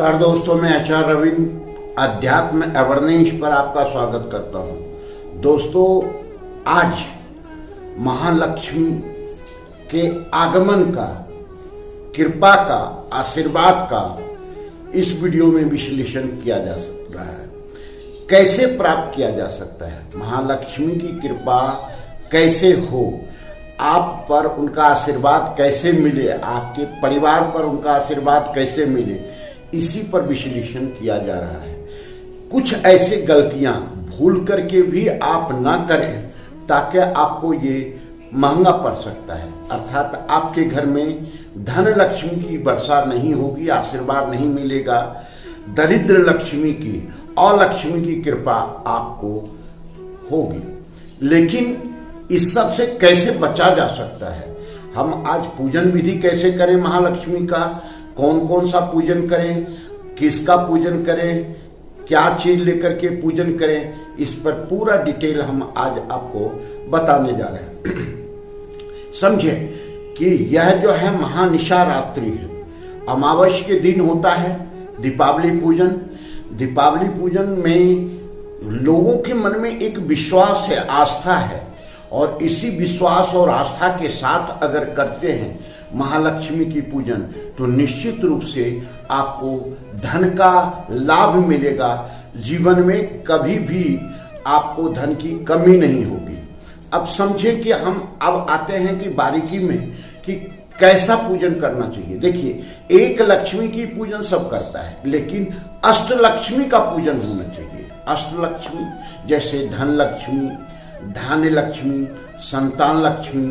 नमस्कार दोस्तों, मैं आचार्य रविंद्र अध्यात्म अवेयरनेस पर आपका स्वागत करता हूं। दोस्तों, आज महालक्ष्मी के आगमन का, कृपा का, आशीर्वाद का इस वीडियो में विश्लेषण किया जा रहा है। कैसे प्राप्त किया जा सकता है, महालक्ष्मी की कृपा कैसे हो, आप पर उनका आशीर्वाद कैसे मिले, आपके परिवार पर उनका आशीर्वाद कैसे मिले, इसी पर विश्लेषण किया जा रहा है। कुछ ऐसी गलतियां भूल करके भी आप ना करें ताकि आपको ये महंगा पड़ सकता है। अर्थात आपके घर में धन लक्ष्मी की वर्षा नहीं होगी, आशीर्वाद नहीं मिलेगा, दरिद्र लक्ष्मी की, अलक्ष्मी की कृपा आपको होगी। लेकिन इस सब से कैसे बचा जा सकता है, हम आज पूजन विधि कैसे करें महालक्ष्मी का, कौन कौन सा पूजन करें, किसका पूजन करें, क्या चीज लेकर के पूजन करें, इस पर पूरा डिटेल हम आज आपको बताने जा रहे हैं। समझे कि यह जो है महानिशा रात्रि है, अमावस्या के दिन होता है दीपावली पूजन। दीपावली पूजन में लोगों के मन में एक विश्वास है, आस्था है, और इसी विश्वास और आस्था के साथ अगर करते हैं महालक्ष्मी की पूजन तो निश्चित रूप से आपको धन का लाभ मिलेगा। जीवन में कभी भी आपको धन की कमी नहीं होगी। अब समझें कि हम अब आते हैं कि बारीकी में कि कैसा पूजन करना चाहिए। देखिए, एक लक्ष्मी की पूजन सब करता है, लेकिन अष्टलक्ष्मी का पूजन होना चाहिए। अष्टलक्ष्मी जैसे धन लक्ष्मी, धान्य लक्ष्मी, संतान लक्ष्मी,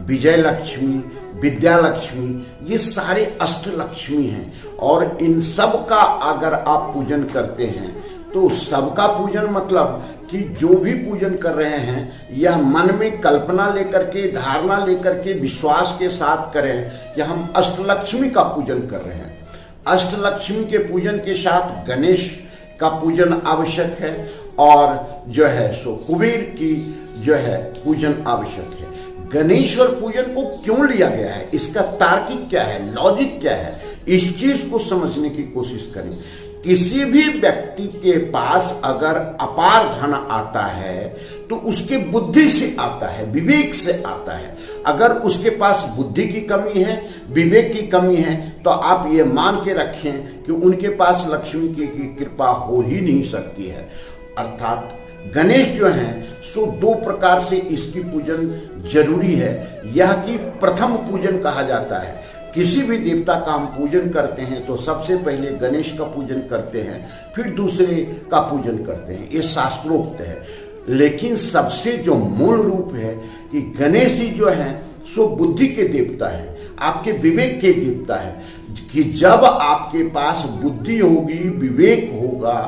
विजय लक्ष्मी, विद्या लक्ष्मी, ये सारे अष्ट लक्ष्मी हैं। और इन सब का अगर आप पूजन करते हैं तो सबका पूजन मतलब कि जो भी पूजन कर रहे हैं यह मन में कल्पना लेकर के, धारणा लेकर के, विश्वास के साथ करें कि हम अष्टलक्ष्मी का पूजन कर रहे हैं। अष्टलक्ष्मी के पूजन के साथ गणेश का पूजन आवश्यक है, और जो है सो कुबेर की जो है पूजन आवश्यक है। गणेश्वर पूजन को क्यों लिया गया है, इसका तार्किक क्या है, लॉजिक क्या है, इस चीज को समझने की कोशिश करें। किसी भी व्यक्ति के पास अगर अपार धन आता है तो उसके बुद्धि से आता है, विवेक से आता है। अगर उसके पास बुद्धि की कमी है, विवेक की कमी है, तो आप ये मान के रखें कि उनके पास लक्ष्मी की कृपा हो ही नहीं सकती है। अर्थात गणेश जो हैं सो दो प्रकार से इसकी पूजन जरूरी है। यह कि प्रथम पूजन कहा जाता है। किसी भी देवता का हम पूजन करते हैं तो सबसे पहले गणेश का पूजन करते हैं, फिर दूसरे का पूजन करते हैं, ये शास्त्रोक्त है। लेकिन सबसे जो मूल रूप है कि गणेश जी जो हैं सो बुद्धि के देवता है, आपके विवेक के देवता है। कि जब आपके पास बुद्धि होगी, विवेक होगा,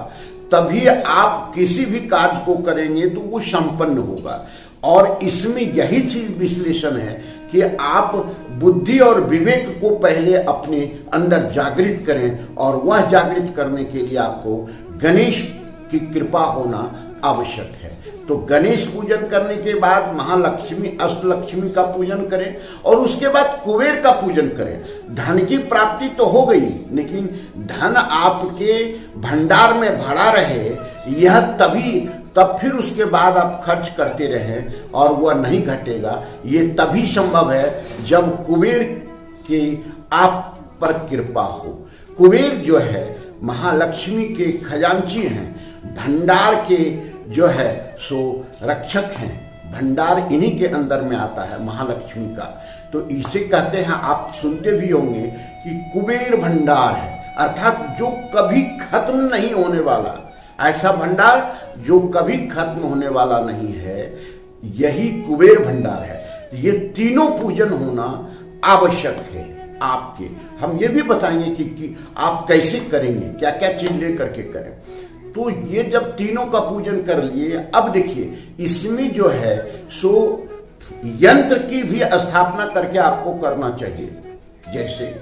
तभी आप किसी भी कार्य को करेंगे तो वो संपन्न होगा। और इसमें यही चीज विश्लेषण है कि आप बुद्धि और विवेक को पहले अपने अंदर जागृत करें, और वह जागृत करने के लिए आपको गणेश की कृपा होना आवश्यक है। तो गणेश पूजन करने के बाद महालक्ष्मी, अष्टलक्ष्मी का पूजन करें, और उसके बाद कुबेर का पूजन करें। धन की प्राप्ति तो हो गई, लेकिन धन आपके भंडार में भरा रहे, यह तब फिर उसके बाद आप खर्च करते रहें और वह नहीं घटेगा। ये तभी संभव है जब कुबेर की आप पर कृपा हो। कुबेर जो है महालक्ष्मी के खजांची हैं, भंडार के जो है सो रक्षक हैं। भंडार इन्हीं के अंदर में आता है महालक्ष्मी का। तो इसे कहते हैं, आप सुनते भी होंगे कि कुबेर भंडार है, अर्थात जो कभी खत्म नहीं होने वाला, ऐसा भंडार जो कभी खत्म होने वाला नहीं है, यही कुबेर भंडार है। ये तीनों पूजन होना आवश्यक है आपके। हम ये भी बताएंगे कि आप कैसे करेंगे, क्या क्या चीज लेकर के करें। तो ये जब तीनों का पूजन कर लिए, अब देखिए इसमें जो है सो यंत्र की भी स्थापना करके आपको करना चाहिए। जैसे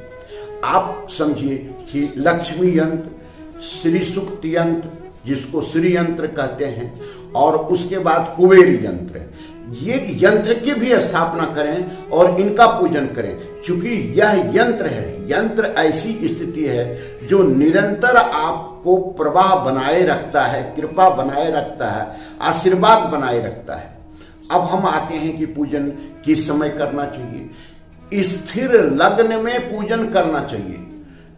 आप समझिए कि लक्ष्मी यंत्र, श्री सूक्त यंत्र जिसको श्री यंत्र कहते हैं, और उसके बाद कुबेर यंत्र, ये यंत्र की भी स्थापना करें और इनका पूजन करें, क्योंकि यह यंत्र है। यंत्र ऐसी स्थिति है जो निरंतर आपको प्रवाह बनाए रखता है, कृपा बनाए रखता है, आशीर्वाद बनाए रखता है। अब हम आते हैं कि पूजन किस समय करना चाहिए। स्थिर लग्न में पूजन करना चाहिए।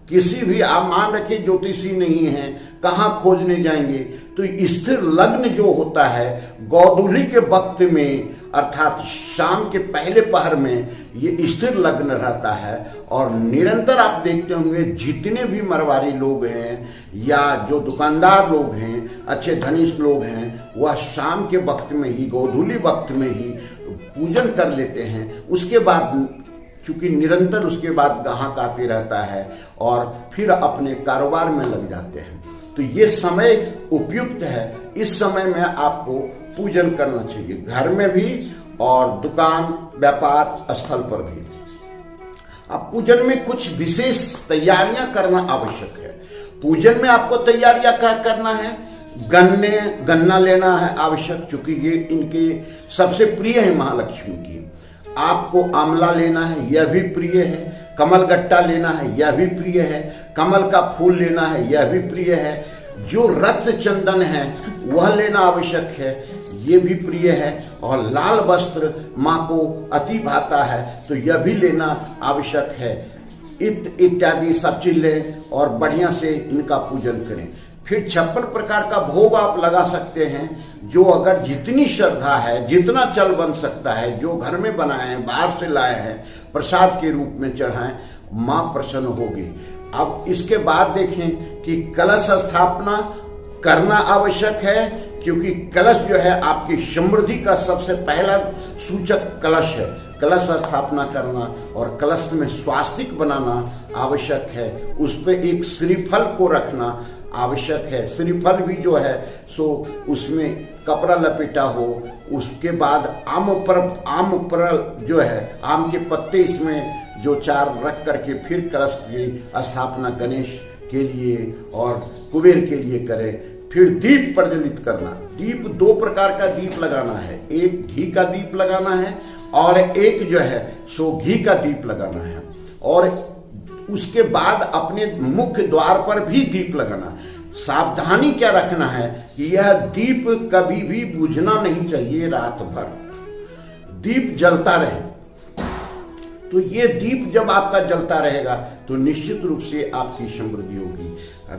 किसी भी, आप मान रखिए ज्योतिषी नहीं है, कहाँ खोजने जाएंगे, तो स्थिर लग्न जो होता है गोधूली के वक्त में, अर्थात शाम के पहले पहर में ये स्थिर लग्न रहता है। और निरंतर आप देखते होंगे जितने भी मरवारी लोग हैं या जो दुकानदार लोग हैं, अच्छे धनिष्ठ लोग हैं, वह शाम के वक्त में ही, गोधूली वक्त में ही पूजन कर लेते हैं। उसके बाद चूंकि निरंतर उसके बाद ग्राहक आते रहता है और फिर अपने कारोबार में लग जाते हैं, तो ये समय उपयुक्त है। इस समय में आपको पूजन करना चाहिए, घर में भी और दुकान व्यापार स्थल पर भी। अब पूजन में कुछ विशेष तैयारियां करना आवश्यक है। पूजन में आपको तैयारियां क्या करना है? गन्ना लेना है आवश्यक, चूंकि ये इनके सबसे प्रिय है महालक्ष्मी की। आपको आंवला लेना है, यह भी प्रिय है। कमल गट्टा लेना है, यह भी प्रिय है। कमल का फूल लेना है, यह भी प्रिय है। जो रक्त चंदन है वह लेना आवश्यक है, ये भी प्रिय है। और लाल वस्त्र माँ को अति भाता है, तो यह भी लेना आवश्यक है। इत्यादि सब चीज लें और बढ़िया से इनका पूजन करें। फिर 56 प्रकार का भोग आप लगा सकते हैं, जो अगर जितनी श्रद्धा है, जितना चल बन सकता है, जो घर में बनाए हैं, बाहर से लाए हैं, प्रसाद के रूप में चढ़ाएं, मां प्रसन्न होगी। अब इसके बाद देखें कि कलश स्थापना करना आवश्यक है, क्योंकि कलश जो है आपकी समृद्धि का सबसे पहला सूचक कलश है। कलश स्थापना करना और कलश में स्वास्तिक बनाना आवश्यक है। उस पर एक श्रीफल को रखना आवश्यक है। श्रीफल भी जो है सो उसमें कपड़ा लपेटा हो। उसके बाद आम पर जो है आम के पत्ते इसमें जो 4 रख करके फिर कलश की स्थापना गणेश के लिए और कुबेर के लिए करें। फिर दीप प्रज्वलित करना। दीप 2 प्रकार का दीप लगाना है, एक घी का दीप लगाना है और एक जो है सो घी का दीप लगाना है। और उसके बाद अपने मुख्य द्वार पर भी दीप लगाना। सावधानी क्या रखना है कि यह दीप कभी भी बुझना नहीं चाहिए, रात भर दीप जलता रहे। तो ये दीप जब आपका जलता रहेगा तो निश्चित रूप से आपकी समृद्धि होगी।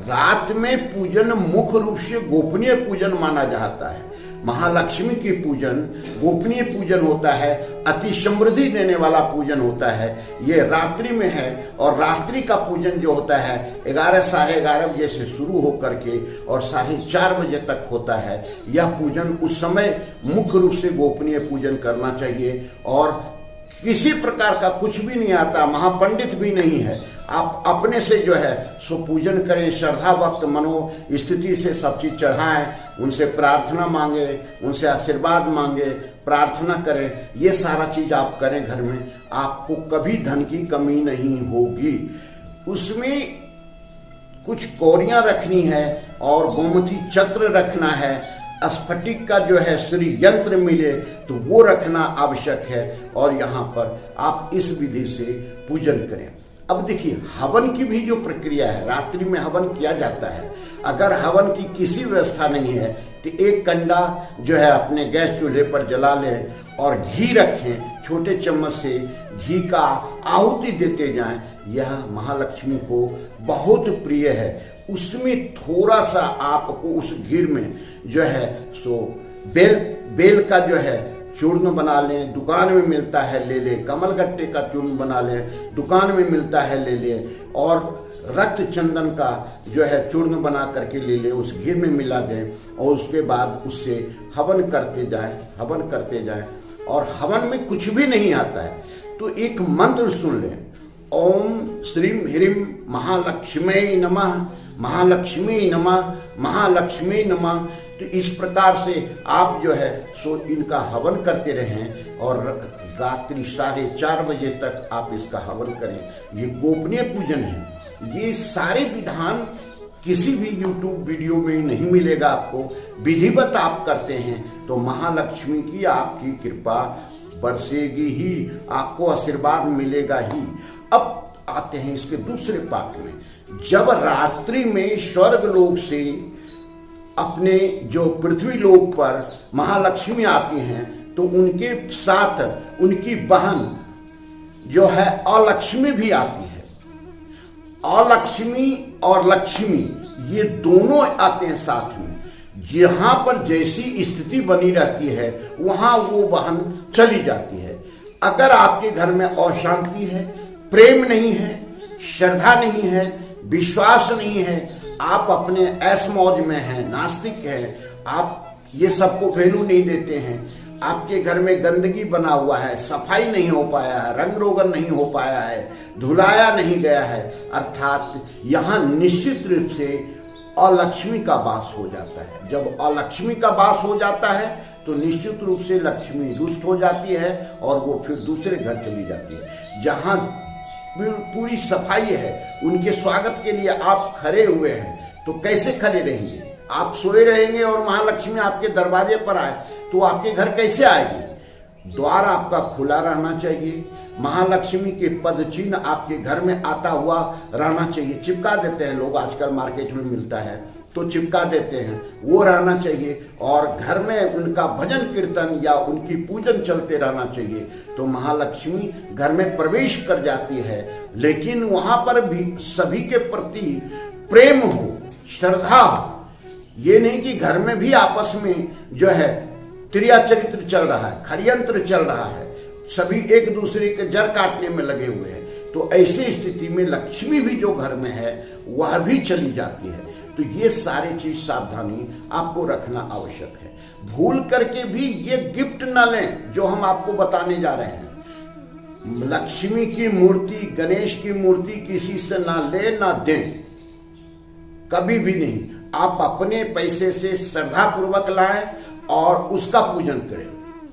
रात में पूजन मुख्य रूप से गोपनीय पूजन माना जाता है। महालक्ष्मी की पूजन गोपनीय पूजन होता है, अति समृद्धि देने वाला पूजन होता है। ये रात्रि में है और रात्रि का पूजन जो होता है 11 साढ़े 11 बजे से शुरू होकर के और 4:30 बजे तक होता है। यह पूजन उस समय मुख्य रूप से गोपनीय पूजन करना चाहिए और किसी प्रकार का कुछ भी नहीं आता, महापंडित भी नहीं है। आप अपने से जो है सो पूजन करें, श्रद्धा भक्त मनो स्थिति से सब चीज चढ़ाएं, उनसे प्रार्थना मांगे, उनसे आशीर्वाद मांगे, प्रार्थना करें। ये सारा चीज आप करें घर में, आपको कभी धन की कमी नहीं होगी। उसमें कुछ कौड़ियां रखनी है और गोमती चक्र रखना है। स्फटिक का जो है श्री यंत्र मिले तो वो रखना आवश्यक है और यहाँ पर आप इस विधि से पूजन करें। अब देखिए हवन की भी जो प्रक्रिया है, रात्रि में हवन किया जाता है। अगर हवन की किसी व्यवस्था नहीं है तो एक कंडा जो है अपने गैस चूल्हे पर जला लें और घी रखें, छोटे चम्मच से घी का आहुति देते जाएं। यह महालक्ष्मी को बहुत प्रिय है। उसमें थोड़ा सा आपको उस घी में जो है सो बेल का जो है चूर्ण बना लें, दुकान में मिलता है ले लें। कमल गट्टे का चूर्ण बना लें, दुकान में मिलता है ले लें। और रक्त चंदन का जो है चूर्ण बना करके ले लें, उस घी में मिला दें और उसके बाद उससे हवन करते जाएं। और हवन में कुछ भी नहीं आता है तो एक मंत्र सुन लें, ओम श्रीम ह्रीम महालक्ष्मी नमः, महालक्ष्मी नमः, महालक्ष्मी नमः। तो इस प्रकार से आप जो है सो इनका हवन करते रहें और रात्रि 4:30 बजे तक आप इसका हवन करें। ये गोपनीय पूजन है। ये सारे विधान किसी भी YouTube वीडियो में नहीं मिलेगा आपको। विधिवत आप करते हैं तो महालक्ष्मी की आपकी कृपा बरसेगी ही, आपको आशीर्वाद मिलेगा ही। अब आते हैं इसके दूसरे पार्ट में। जब रात्रि में स्वर्ग लोक से अपने जो पृथ्वी लोक पर महालक्ष्मी आती हैं तो उनके साथ उनकी बहन जो है अलक्ष्मी भी आती है। अलक्ष्मी और लक्ष्मी ये दोनों आते हैं साथ में। जहां पर जैसी स्थिति बनी रहती है वहां वो बहन चली जाती है। अगर आपके घर में अशांति है, प्रेम नहीं है, श्रद्धा नहीं है, विश्वास नहीं है, आप अपने ऐश मौज में हैं, नास्तिक हैं, आप ये सबको वैल्यू नहीं देते हैं, आपके घर में गंदगी बना हुआ है, सफाई नहीं हो पाया है, रंग रोगन नहीं हो पाया है, धुलाया नहीं गया है, अर्थात यहाँ निश्चित रूप से अलक्ष्मी का वास हो जाता है। जब अलक्ष्मी का वास हो जाता है तो निश्चित रूप से लक्ष्मी रुष्ट हो जाती है और वो फिर दूसरे घर चली जाती है। जहाँ पूरी सफाई है, उनके स्वागत के लिए आप खड़े हुए हैं तो कैसे खड़े रहेंगे? आप सोए रहेंगे और महालक्ष्मी आपके दरवाजे पर आए तो आपके घर कैसे आएगी? द्वार आपका खुला रहना चाहिए। महालक्ष्मी के पद चिन्ह आपके घर में आता हुआ रहना चाहिए। चिपका देते हैं लोग, आजकल मार्केट में मिलता है तो चिपका देते हैं, वो रहना चाहिए। और घर में उनका भजन कीर्तन या उनकी पूजन चलते रहना चाहिए तो महालक्ष्मी घर में प्रवेश कर जाती है। लेकिन वहां पर भी सभी के प्रति प्रेम हो, श्रद्धा हो। ये नहीं कि घर में भी आपस में जो है त्रिया चरित्र चल रहा है, षड्यंत्र चल रहा है, सभी एक दूसरे के जड़ काटने में लगे हुए हैं। तो ऐसी स्थिति में लक्ष्मी भी जो घर में है वह भी चली जाती है। तो ये सारी चीज सावधानी आपको रखना आवश्यक है। भूल करके भी ये गिफ्ट न लें जो हम आपको बताने जा रहे हैं। लक्ष्मी की मूर्ति, गणेश की मूर्ति किसी से ना ले ना दें, कभी भी नहीं। आप अपने पैसे से श्रद्धा पूर्वक लाएं और उसका पूजन करें,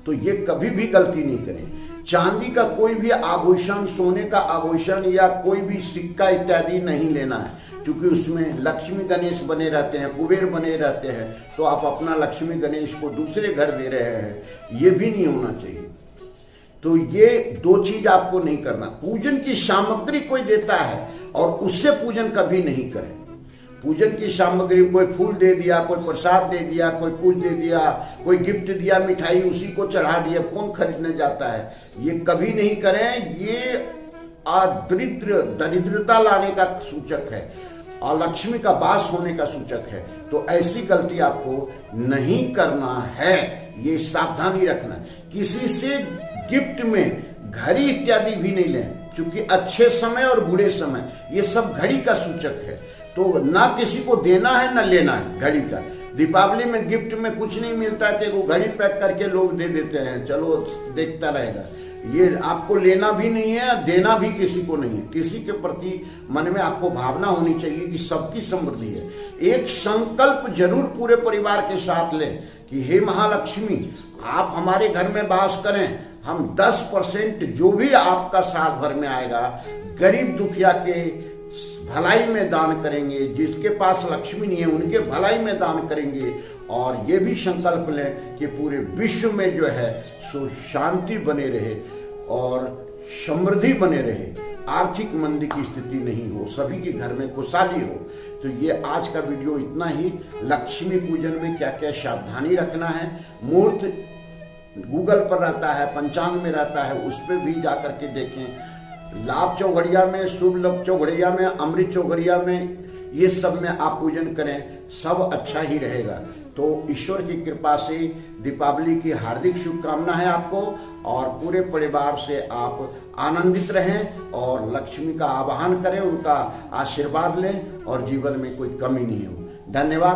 तो ये कभी भी गलती नहीं करें। चांदी का कोई भी आभूषण, सोने का आभूषण या कोई भी सिक्का इत्यादि नहीं लेना है, क्योंकि उसमें लक्ष्मी गणेश बने रहते हैं, कुबेर बने रहते हैं। तो आप अपना लक्ष्मी गणेश को दूसरे घर दे रहे हैं, ये भी नहीं होना चाहिए। तो ये दो चीज आपको नहीं करना। पूजन की सामग्री कोई देता है और उससे पूजन कभी नहीं करें। पूजन की सामग्री, कोई फूल दे दिया, कोई प्रसाद दे दिया, कोई कुछ दे दिया, कोई गिफ्ट दिया, मिठाई उसी को चढ़ा दिया, कौन खरीदने जाता है? ये कभी नहीं करें। ये दरिद्रता लाने का सूचक है, अलक्ष्मी का वास होने का सूचक है। तो ऐसी गलती आपको नहीं करना है, ये सावधानी रखना। किसी से गिफ्ट में घड़ी इत्यादि भी नहीं लें, क्योंकि अच्छे समय और बुरे समय ये सब घड़ी का सूचक है। तो ना किसी को देना है ना लेना है घड़ी का। दीपावली में गिफ्ट में कुछ नहीं मिलता है तो वो घड़ी पैक करके लोग दे देते हैं, चलो देखता रहेगा। ये आपको लेना भी नहीं है, देना भी किसी को नहीं है। किसी के प्रति मन में आपको भावना होनी चाहिए कि सबकी समृद्धि है। एक संकल्प जरूर पूरे परिवार के साथ लें कि हे महालक्ष्मी, आप हमारे घर में वास करें। हम 10% जो भी आपका साल भर में आएगा गरीब दुखिया के भलाई में दान करेंगे। जिसके पास लक्ष्मी नहीं है उनके भलाई में दान करेंगे। और ये भी संकल्प लें कि पूरे विश्व में जो है सो शांति बने रहे और समृद्धि बने रहे, आर्थिक मंदी की स्थिति नहीं हो, सभी के घर में खुशहाली हो। तो ये आज का वीडियो इतना ही। लक्ष्मी पूजन में क्या क्या सावधानी रखना है, मूर्त गूगल पर रहता है, पंचांग में रहता है, उस पर भी जा करके देखें। लाभ चौघड़िया में, शुभ लाभ चौघड़िया में, अमृत चौघड़िया में, ये सब में आप पूजन करें, सब अच्छा ही रहेगा। तो ईश्वर की कृपा से दीपावली की हार्दिक शुभकामना है आपको, और पूरे परिवार से आप आनंदित रहें और लक्ष्मी का आवाहन करें, उनका आशीर्वाद लें और जीवन में कोई कमी नहीं हो। धन्यवाद।